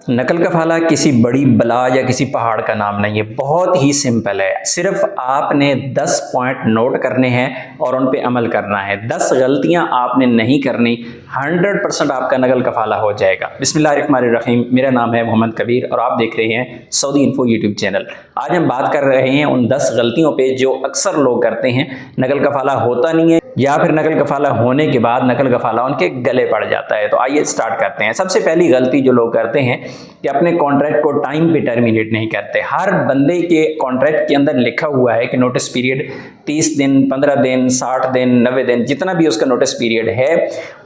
नकल कफाला किसी बड़ी बला या किसी पहाड़ का नाम नहीं है, बहुत ही सिंपल है। सिर्फ आपने 10 पॉइंट नोट करने हैं और उन पे अमल करना है। 10 गलतियां आपने नहीं करनी, 100% आपका नकल कफाला हो जाएगा। बिस्मिल्लाहिर्रहमानिर्रहीम, मेरा नाम है मोहम्मद कबीर और आप देख रहे हैं सऊदी इन्फो यूट्यूब चैनल। आज हम बात कर रहे हैं उन 10 गलतियों पे जो अक्सर लोग करते हैं। नकल कफाला होता नहीं है या फिर नकल कफाला होने के बाद नकल कफाला उनके गले पड़ जाता है। तो आइए स्टार्ट करते हैं। सबसे पहली गलती जो लोग करते हैं कि अपने कॉन्ट्रैक्ट को टाइम पे टर्मिनेट नहीं करते। हर बंदे के कॉन्ट्रैक्ट के अंदर लिखा हुआ है कि नोटिस पीरियड 30 दिन, 15 दिन, 60 दिन, 90 दिन, जितना भी उसका नोटिस पीरियड है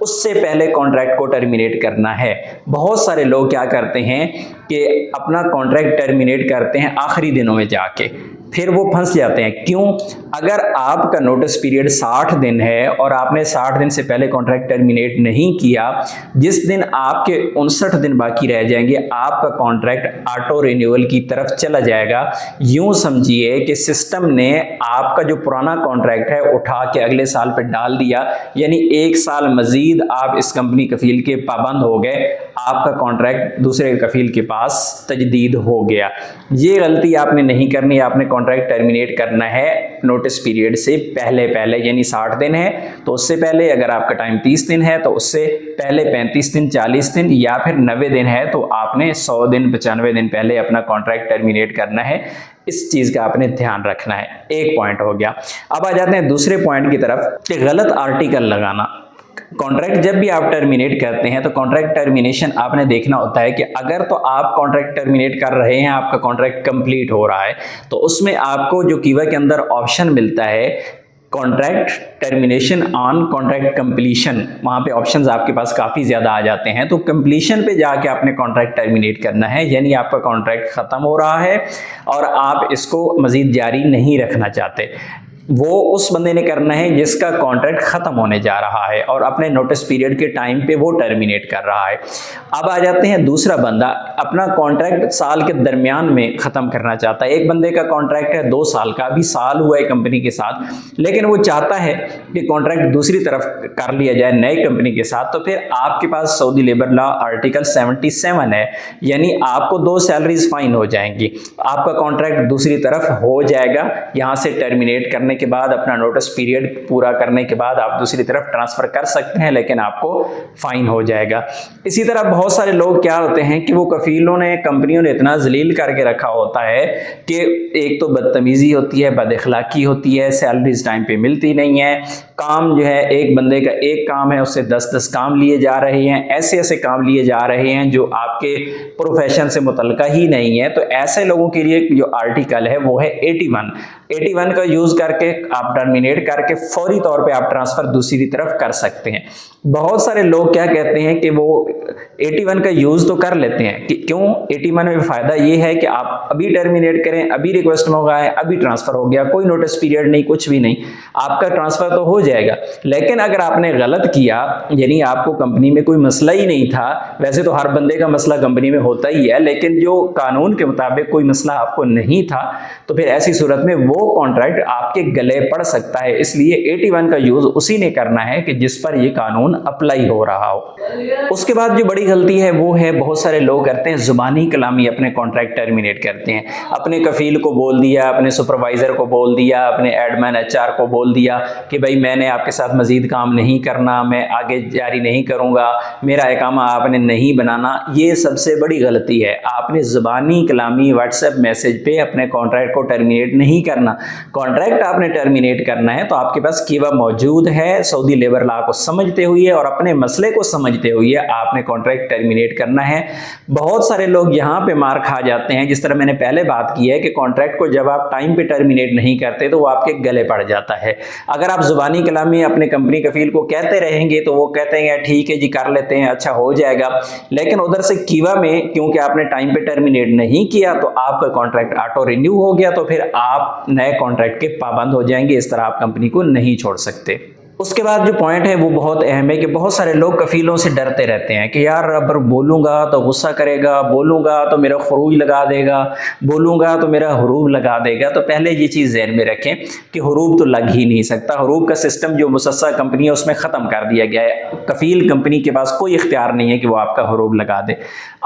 उससे पहले कॉन्ट्रैक्ट को टर्मिनेट करना है। बहुत सारे लोग क्या करते हैं कि अपना कॉन्ट्रैक्ट टर्मिनेट करते हैं आखिरी दिनों में जाके, फिर वो फंस जाते हैं। क्यों? अगर आपका नोटिस पीरियड 60 दिन है और आपने 60 दिन से पहले कॉन्ट्रैक्ट टर्मिनेट नहीं किया, जिस दिन आपके 59 दिन बाकी रह जाएंगे आपका कॉन्ट्रैक्ट ऑटो रिन्यूअल की तरफ चला जाएगा। यूं समझिए कि सिस्टम ने आपका जो पुराना कॉन्ट्रैक्ट है उठा के अगले साल पे डाल दिया, यानी 1 साल मजीद आप इस कंपनी कफील के पाबंद हो गए, आपका कॉन्ट्रैक्ट दूसरे कफील के पास तजदीद हो गया। ये गलती आपने नहीं करनी। आपने कॉन्ट्रैक्ट टर्मिनेट करना है नोटिस पीरियड से पहले पहले, यानी 60 दिन है तो उससे पहले, अगर आपका टाइम 30 दिन है तो उससे पहले 35 दिन, 40 दिन या फिर 90 दिन है तो आपने 100 दिन, 95 दिन पहले अपना कॉन्ट्रैक्ट टर्मिनेट करना है। इस चीज का आपने ध्यान रखना है। एक पॉइंट हो गया। अब आ जाते हैं दूसरे पॉइंट की तरफ कि गलत आर्टिकल लगाना। कॉन्ट्रैक्ट जब भी आप टर्मिनेट करते हैं तो कॉन्ट्रैक्ट टर्मिनेशन आपने देखना होता है कि अगर तो आप कॉन्ट्रैक्ट टर्मिनेट कर रहे हैं, आपका कॉन्ट्रैक्ट कंप्लीट हो रहा है, तो उसमें आपको जो कीवर्ड के अंदर ऑप्शन मिलता है contract termination on contract completion, वहां पे ऑप्शंस आपके पास काफी ज्यादा आ जाते हैं। तो कंप्लीशन पे जाके आपने कॉन्ट्रैक्ट टर्मिनेट करना है, यानी आपका कॉन्ट्रैक्ट खत्म हो रहा है और आप इसको मजीद जारी नहीं रखना चाहते। वो उस बंदे ने करना है जिसका कॉन्ट्रैक्ट खत्म होने जा रहा है और अपने नोटिस पीरियड के टाइम पे वो टर्मिनेट कर रहा है। अब आ जाते हैं दूसरा बंदा अपना कॉन्ट्रैक्ट साल के दरमियान में खत्म करना चाहता है। एक बंदे का कॉन्ट्रैक्ट है 2 साल का, अभी साल हुआ है कंपनी के साथ, लेकिन वो चाहता है कि कॉन्ट्रैक्ट दूसरी तरफ कर लिया जाए नई कंपनी के साथ। तो फिर आपके पास सऊदी लेबर लॉ आर्टिकल 77 है, यानी आपको 2 सैलरीज फाइन हो जाएंगी। आपका कॉन्ट्रैक्ट दूसरी तरफ हो जाएगा, यहां से टर्मिनेट करने के बाद अपना नोटिस पीरियड पूरा करने के बाद आप दूसरी तरफ ट्रांसफर कर सकते हैं, लेकिन आपको फाइन हो जाएगा। इसी तरह बहुत सारे लोग क्या होते हैं कि वो कफीलों ने, कंपनियों ने इतना जलील करके रखा होता है कि एक तो बदतमीजी होती है, बदअखलाकी होती है, सैलरीज टाइम पे मिलती नहीं है, काम जो है एक बंदे का एक काम है उससे 10-10 काम लिए जा रहे हैं, ऐसे ऐसे काम लिए जा रहे हैं जो आपके प्रोफेशन से मुतल्लिका ही नहीं है। तो ऐसे लोगों के लिए जो आर्टिकल है वो है 81 का यूज करके आप टर्मिनेट करके फौरी तौर पे आप ट्रांसफर दूसरी तरफ कर सकते हैं। बहुत सारे लोग क्या कहते हैं कि वो 81 का यूज तो कर लेते हैं कि क्यों? 81 में फायदा ये है कि आप अभी टर्मिनेट करें, अभी रिक्वेस्ट मंगाएं, अभी ट्रांसफर हो गया, कोई नोटिस पीरियड नहीं, कुछ भी नहीं, आपका ट्रांसफर तो हो जाएगा। लेकिन अगर आपने गलत किया, यानी आपको कंपनी में कोई मसला ही नहीं था, वैसे तो हर बंदे का मसला कंपनी में होता ही है, लेकिन जो कानून के मुताबिक कोई मसला आपको नहीं था, तो फिर ऐसी सूरत में वो कॉन्ट्रैक्ट आपके गले पड़ सकता है। इसलिए 81 का यूज उसी ने करना है कि जिस पर ये कानून अप्लाई हो रहा हो। उसके बाद जो बड़ी गलती है वो है, बहुत सारे लोग करते हैं जुबानी कलामी अपने कॉन्ट्रैक्ट टर्मिनेट करते हैं। अपने कफील को बोल दिया, अपने सुपरवाइजर को बोल दिया, अपने एडमैन HR को बोल दिया कि भाई मैंने आपके साथ मजीद काम नहीं करना, मैं आगे जारी नहीं करूंगा, मेरा इकामा आपने नहीं बनाना। ये सबसे बड़ी गलती है। आपने जुबानी कलामी व्हाट्सएप मैसेज पे अपने कॉन्ट्रैक्ट को टर्मिनेट नहीं करना। कॉन्ट्रैक्ट आपने टर्मिनेट करना है तो आपके पास कीवा मौजूद है, सऊदी लेबर लॉ को समझते हुए और अपने मसले को समझते हुए आपने कॉन्ट्रैक्ट टर्मिनेट करना है। बहुत सारे लोग यहाँ पे मार खा जाते हैं, जिस तरह मैंने पहले बात की है कि कॉन्ट्रैक्ट को जब आप टाइम पे टर्मिनेट नहीं करते तो वो आपके गले पड़ जाता है। अगर आप जुबानी कलामी अपने कंपनी कफील को कहते रहेंगे तो वो कहते हैं ठीक है जी कर लेते हैं, अच्छा हो जाएगा, लेकिन उधर से कीवा में क्योंकि आपने टाइम पे टर्मिनेट नहीं किया तो आपका कॉन्ट्रैक्ट ऑटो रिन्यू हो गया, तो फिर आप नए कॉन्ट्रैक्ट के पाबंद हो जाएंगे। इस तरह आप कंपनी को नहीं छोड़ सकते। उसके बाद जो पॉइंट है वो बहुत अहम है कि बहुत सारे लोग कफीलों से डरते रहते हैं कि यार अगर बोलूँगा तो गुस्सा करेगा, बोलूँगा तो मेरा खरूज लगा देगा, बोलूँगा तो मेरा हुरूब लगा देगा। तो पहले ये चीज़ ज़हन में रखें कि हुरूब तो लग ही नहीं सकता। हुरूब का सिस्टम जो मुसस्सा कंपनी है उसमें ख़त्म कर दिया गया है। कफील कंपनी के पास कोई इख्तियार नहीं है कि वो आपका हुरूब लगा दे।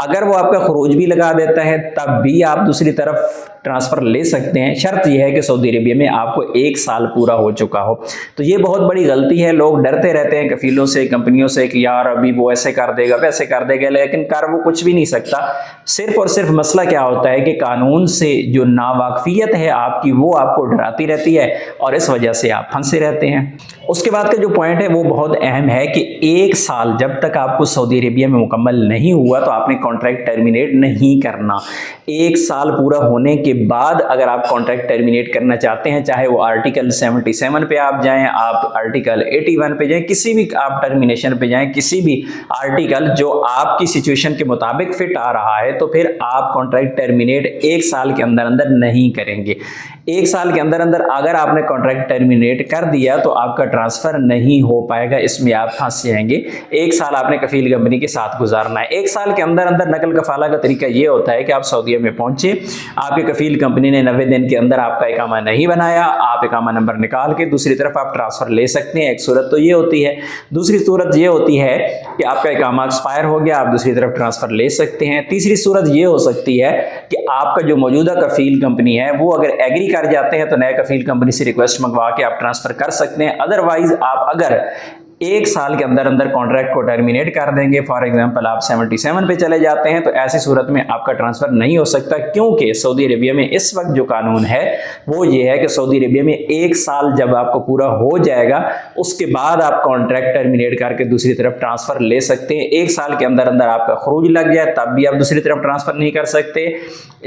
अगर वो आपका खरूज भी लगा देता है तब भी आप दूसरी तरफ ट्रांसफ़र ले सकते हैं। शर्त यह है कि सऊदी अरेबिया में आपको 1 साल पूरा हो चुका हो। तो ये बहुत बड़ी गलती है। लोग डरते रहते हैं कफीलों से, कंपनियों से कि यार अभी वो ऐसे कर देगा, वैसे कर देगा, लेकिन कर वो कुछ भी नहीं सकता। सिर्फ और सिर्फ मसला क्या होता है कि कानून से जो नावाकफियत है आपकी, वो आपको डराती रहती है और इस वजह से आप फंसे रहते हैं। उसके बाद का जो पॉइंट है वो बहुत अहम है कि 1 साल जब तक आपको सऊदी अरेबिया में मुकम्मल नहीं हुआ तो आपने कॉन्ट्रैक्ट टर्मिनेट नहीं करना। 1 साल पूरा होने के बाद अगर आप कॉन्ट्रैक्ट टर्मिनेट करना चाहते हैं, चाहे वो आर्टिकल 77 पे आप जाएं, आप आर्टिकल 81 पे जाएं, किसी भी आप टर्मिनेशन पे जाएं, किसी भी आर्टिकल जो आपकी सिचुएशन के मुताबिक फिट आ रहा है, तो फिर आप कॉन्ट्रैक्ट टर्मिनेट 1 साल के अंदर अंदर नहीं करेंगे। 1 साल के अंदर अंदर अगर आपने कॉन्ट्रैक्ट टर्मिनेट कर दिया तो आपका ट्रांसफ़र नहीं हो पाएगा, इसमें आप फंस जाएंगे। 1 साल आपने कफील कंपनी के साथ गुजारना है। 1 साल के अंदर अंदर नकल कफाला का तरीका ये होता है कि आप सऊदीया में पहुंचे, आपके कफील कंपनी ने 90 दिन के अंदर आपका इकामा नहीं बनाया, आप इकामा नंबर निकाल के दूसरी तरफ आप ट्रांसफ़र ले सकते हैं। एक सूरत तो ये होती है। दूसरी सूरत ये होती है कि आपका इकामा एक्सपायर हो गया, आप दूसरी तरफ ट्रांसफ़र ले सकते हैं। तीसरी सूरत ये हो सकती है कि आपका जो मौजूदा कफील कंपनी है वो अगर एग्री कर जाते हैं तो नए कफील कंपनी से रिक्वेस्ट मंगवा के आप ट्रांसफ़र कर सकते हैं। अदरवाइज आप अगर 1 साल के अंदर अंदर कॉन्ट्रैक्ट को टर्मिनेट कर देंगे, फॉर एग्जांपल आप 77 पे चले जाते हैं, तो ऐसी सूरत में आपका ट्रांसफ़र नहीं हो सकता, क्योंकि सऊदी अरेबिया में इस वक्त जो कानून है वो ये है कि सऊदी अरेबिया में 1 साल जब आपको पूरा हो जाएगा उसके बाद आप कॉन्ट्रैक्ट टर्मिनेट करके दूसरी तरफ ट्रांसफ़र ले सकते हैं। 1 साल के अंदर अंदर आपका खरूज लग जाए तब भी आप दूसरी तरफ ट्रांसफ़र नहीं कर सकते,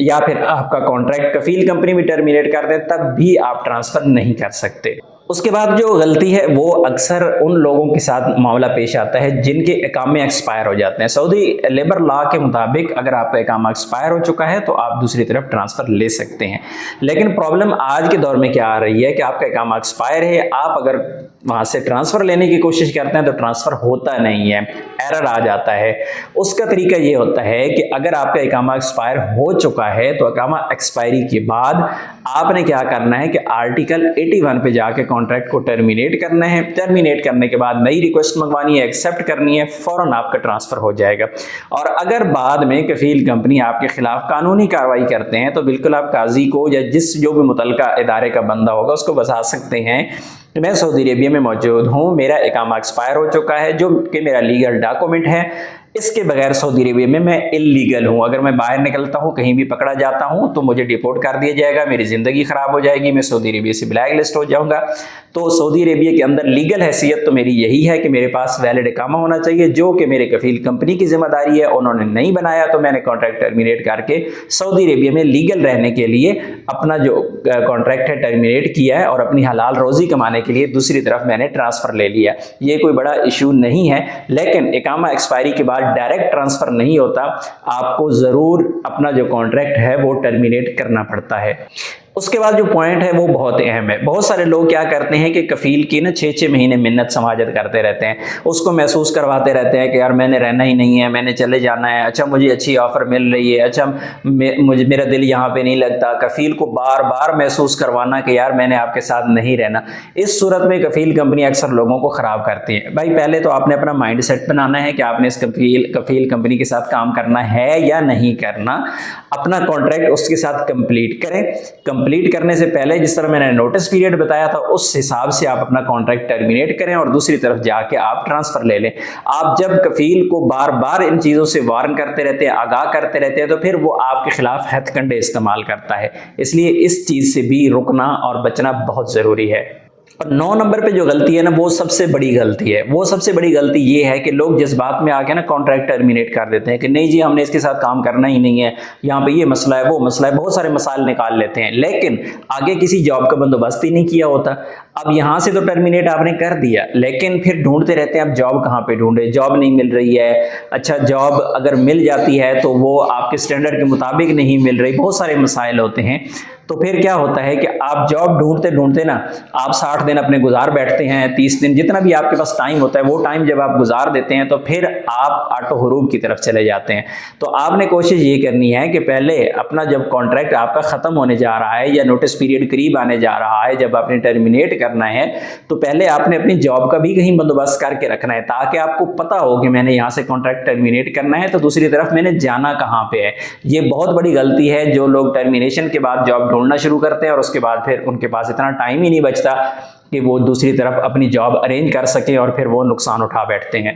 या फिर आपका कॉन्ट्रैक्ट कफील कंपनी भी टर्मिनेट कर दे तब भी आप ट्रांसफ़र नहीं कर सकते। उसके बाद जो गलती है वो अक्सर उन लोगों के साथ मामला पेश आता है जिनके इकामे एक्सपायर हो जाते हैं। सऊदी लेबर लॉ के मुताबिक अगर आपका इकामा एक्सपायर हो चुका है तो आप दूसरी तरफ ट्रांसफ़र ले सकते हैं, लेकिन प्रॉब्लम आज के दौर में क्या आ रही है कि आपका इकामा एक्सपायर है, आप अगर वहाँ से ट्रांसफ़र लेने की कोशिश करते हैं तो ट्रांसफ़र होता नहीं है, एरर आ जाता है। उसका तरीका ये होता है कि अगर आपका इकामा एक्सपायर हो चुका है तो इकामा एक्सपायरी के बाद आपने क्या करना है कि आर्टिकल 81 पे जाके कॉन्ट्रैक्ट को टर्मिनेट करना है। टर्मिनेट करने के बाद नई रिक्वेस्ट मंगवानी है, एक्सेप्ट करनी है, फ़ौरन आपका ट्रांसफ़र हो जाएगा। और अगर बाद में कफील कंपनी आपके खिलाफ कानूनी कार्रवाई करते हैं तो बिल्कुल आप काजी को या जो भी मुतल्लिका इदारे का बंदा होगा उसको बता सकते हैं कि मैं सऊदी अरेबिया में मौजूद हूँ, मेरा इकामा एक्सपायर हो चुका है, जो कि मेरा लीगल डॉक्यूमेंट है, इसके बगैर सऊदी अरेबिया में मैं इल्लीगल हूँ। अगर मैं बाहर निकलता हूँ, कहीं भी पकड़ा जाता हूँ तो मुझे डिपोर्ट कर दिया जाएगा, मेरी ज़िंदगी ख़राब हो जाएगी, मैं सऊदी अरेबिया से ब्लैक लिस्ट हो जाऊँगा। तो सऊदी अरेबिया के अंदर लीगल हैसियत तो मेरी यही है कि मेरे पास वैलिड इकामा होना चाहिए, जो कि मेरे कफील कंपनी की जिम्मेदारी है। उन्होंने नहीं बनाया तो मैंने कॉन्ट्रैक्ट टर्मिनेट करके सऊदी अरेबिया में लीगल रहने के लिए अपना जो कॉन्ट्रैक्ट है टर्मिनेट किया है और अपनी हलाल रोज़ी कमाने के लिए दूसरी तरफ मैंने ट्रांसफ़र ले लिया। ये कोई बड़ा इशू नहीं है, लेकिन इकामा एक्सपायरी के बाद डायरेक्ट ट्रांसफ़र नहीं होता, आपको ज़रूर अपना जो कॉन्ट्रैक्ट है वो टर्मिनेट करना पड़ता है। उसके बाद जो पॉइंट है वो बहुत अहम है। बहुत सारे लोग क्या करते हैं कि कफील की ना 6-6 महीने मिन्नत समाजत करते रहते हैं, उसको महसूस करवाते रहते हैं कि यार मैंने रहना ही नहीं है, मैंने चले जाना है, अच्छा मुझे अच्छी ऑफ़र मिल रही है, अच्छा मुझे मेरा दिल यहाँ पे नहीं लगता। कफील को बार बार महसूस करवाना कि यार मैंने आपके साथ नहीं रहना। इस सूरत में कफील कंपनी अक्सर लोगों को ख़राब करती है। भाई पहले तो आपने अपना माइंड सेट बनाना है कि आपने इस कफील कंपनी के साथ काम करना है या नहीं करना। अपना कॉन्ट्रैक्ट उसके साथ कंप्लीट करें। कंप्लीट करने से पहले जिस तरह मैंने नोटिस पीरियड बताया था उस हिसाब से आप अपना कॉन्ट्रैक्ट टर्मिनेट करें और दूसरी तरफ जाके आप ट्रांसफ़र ले लें। आप जब कफील को बार बार इन चीज़ों से वार्न करते रहते हैं, आगाह करते रहते हैं, तो फिर वो आपके खिलाफ हथकंडे इस्तेमाल करता है। इसलिए इस चीज़ से भी रुकना और बचना बहुत ज़रूरी है। और 9 नंबर पे जो गलती है ना वो सबसे बड़ी गलती है। वो सबसे बड़ी गलती ये है कि लोग जज्बात में आके ना कॉन्ट्रैक्ट टर्मिनेट कर देते हैं कि नहीं जी हमने इसके साथ काम करना ही नहीं है, यहाँ पे ये मसला है, वो मसला है, बहुत सारे मसाइल निकाल लेते हैं, लेकिन आगे किसी जॉब का बंदोबस्त ही नहीं किया होता। अब यहाँ से तो टर्मिनेट आपने कर दिया, लेकिन फिर ढूंढते रहते हैं अब जॉब कहाँ पे ढूंढे, जॉब नहीं मिल रही है। अच्छा जॉब अगर मिल जाती है तो वो आपके स्टैंडर्ड के मुताबिक नहीं मिल रही, बहुत सारे मसाइल होते हैं। तो फिर क्या होता है कि आप जॉब ढूंढते ढूंढते ना आप 60 दिन अपने गुजार बैठते हैं, 30 दिन, जितना भी आपके पास टाइम होता है वो टाइम जब आप गुजार देते हैं तो फिर आप ऑटो हरूब की तरफ चले जाते हैं। तो आपने कोशिश ये करनी है कि पहले अपना जब कॉन्ट्रैक्ट आपका खत्म होने जा रहा है या नोटिस पीरियड करीब आने जा रहा है, जब आपने टर्मिनेट करना है, तो पहले आपने अपनी जॉब का भी कहीं बंदोबस्त करके रखना है ताकि आपको पता हो कि मैंने यहाँ से कॉन्ट्रैक्ट टर्मिनेट करना है तो दूसरी तरफ मैंने जाना कहाँ पे है। ये बहुत बड़ी गलती है जो लोग टर्मिनेशन के बाद जॉब ढूंढना शुरू करते हैं और उसके बाद फिर उनके पास इतना टाइम ही नहीं बचता कि वो दूसरी तरफ अपनी जॉब अरेंज कर सकें और फिर वो नुकसान उठा बैठते हैं।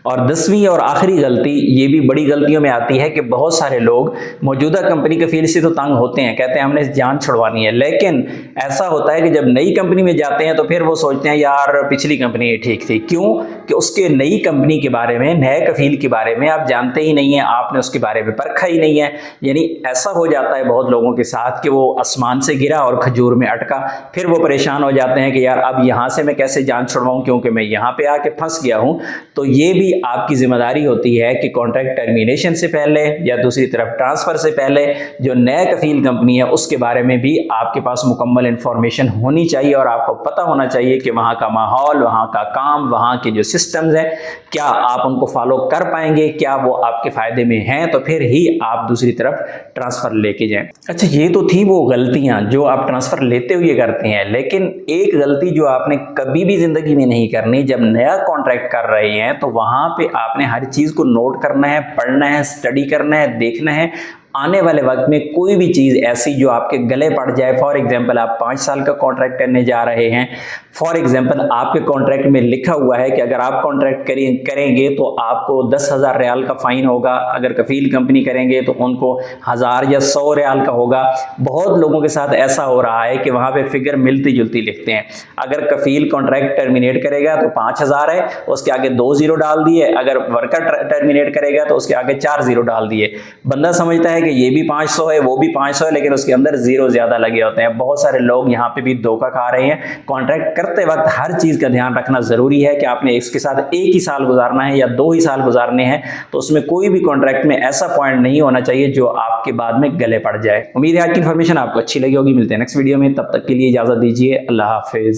और 10वीं और आखिरी गलती, ये भी बड़ी गलतियों में आती है कि बहुत सारे लोग मौजूदा कंपनी के फील्ड से तो तंग होते हैं, कहते हैं हमने जान छुड़वानी है, लेकिन ऐसा होता है कि जब नई कंपनी में जाते हैं तो फिर वो सोचते हैं यार पिछली कंपनी ठीक थी। क्यों? कि उसके नई कंपनी के बारे में, नए कफील के बारे में आप जानते ही नहीं है, आपने उसके बारे में परखा ही नहीं है। यानी ऐसा हो जाता है बहुत लोगों के साथ कि वो आसमान से गिरा और खजूर में अटका, फिर वो परेशान हो जाते हैं कि यार अब यहां से मैं कैसे जान छुड़वाऊं क्योंकि मैं यहां पे आके फंस गया हूं। तो ये भी आपकी जिम्मेदारी होती है कि कॉन्ट्रैक्ट टर्मिनेशन से पहले या दूसरी तरफ ट्रांसफर से पहले जो नए कफील कंपनी है उसके बारे में भी आपके पास मुकम्मल इंफॉर्मेशन होनी चाहिए और आपको पता होना चाहिए कि वहां का माहौल, वहां का काम, वहां के जो सिस्टम्स हैं, क्या आप उनको फॉलो कर पाएंगे, क्या वो आपके फायदे में हैं, तो फिर ही आप दूसरी तरफ ट्रांसफर लेके जाएं। अच्छा, ये तो थी वो गलतियां जो आप ट्रांसफर लेते हुए करते हैं, लेकिन एक गलती जो आपने कभी भी जिंदगी में नहीं करनी, जब नया कॉन्ट्रैक्ट कर रहे हैं तो वहां पे आपने हर चीज को नोट करना है, पढ़ना है, स्टडी करना है, देखना है। आने वाले वक्त में कोई भी चीज़ ऐसी जो आपके गले पड़ जाए, फॉर एग्जांपल आप 5 साल का कॉन्ट्रैक्ट करने जा रहे हैं, फॉर एग्जांपल आपके कॉन्ट्रैक्ट में लिखा हुआ है कि अगर आप कॉन्ट्रैक्ट करेंगे तो आपको 10,000 रियाल का फाइन होगा, अगर कफील कंपनी करेंगे तो उनको 1000 या 100 रियाल का होगा। बहुत लोगों के साथ ऐसा हो रहा है कि वहाँ पे फिगर मिलती जुलती लिखते हैं। अगर कफील कॉन्ट्रैक्ट टर्मिनेट करेगा तो 5000 है, उसके आगे 2 जीरो डाल दिए, अगर वर्कर टर्मिनेट करेगा तो उसके आगे 4 जीरो डाल दिए। बंदा समझता है कि ये भी 500 है, वो भी 500 है, लेकिन उसके अंदर जीरो ज्यादा लगे होते हैं। बहुत सारे लोग यहाँ पे भी धोखा खा रहे हैं। कॉन्ट्रैक्ट करते वक्त हर चीज का ध्यान रखना जरूरी है कि आपने इसके साथ एक ही साल गुजारना है या 2 ही साल गुजारने हैं, तो उसमें कोई भी कॉन्ट्रैक्ट में ऐसा पॉइंट नहीं होना चाहिए जो आपके बाद में गले पड़ जाए। उम्मीद है आज की इन्फॉर्मेशन आपको अच्छी लगी होगी। मिलते हैं नेक्स्ट वीडियो में, तब तक के लिए इजाजत दीजिए। अल्लाह हाफिज।